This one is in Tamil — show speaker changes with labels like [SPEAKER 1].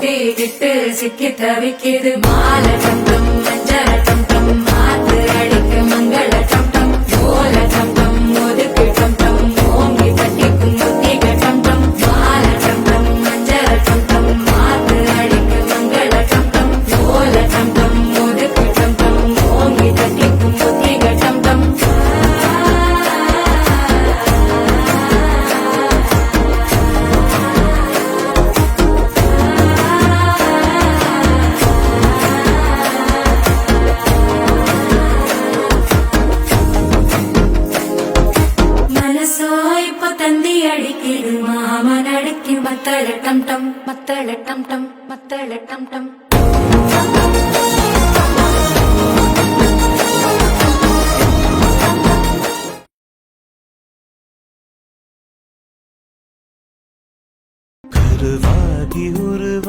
[SPEAKER 1] கிட்டு சிக்கி தவிக்குது மாலை டம் டம் மஞ்சள டம் டம் மாத்து அடிக்கு மங்கள டம் டம் ஓல டம் டம் ஒதுக்கு டம் டம் ஓங்கி தட்டிக்கும் முத்திக டம் டம் மாலை டம் டம் மஞ்சள டம் டம் மாத்து அடிக்கு மங்கள டம் டம் ஓல டம் டம் ஒதுக்கு டம் டம் ஓங்கி தட்டிக்கும் முத்திக டம் டம் மனசோ இப்ப தந்தி அடிக்குது மாமன் அடிக்கு மத்தள டம் டம் மத்தள டம் டம் மத்தள டம் டம்
[SPEAKER 2] கருவாகி உருவ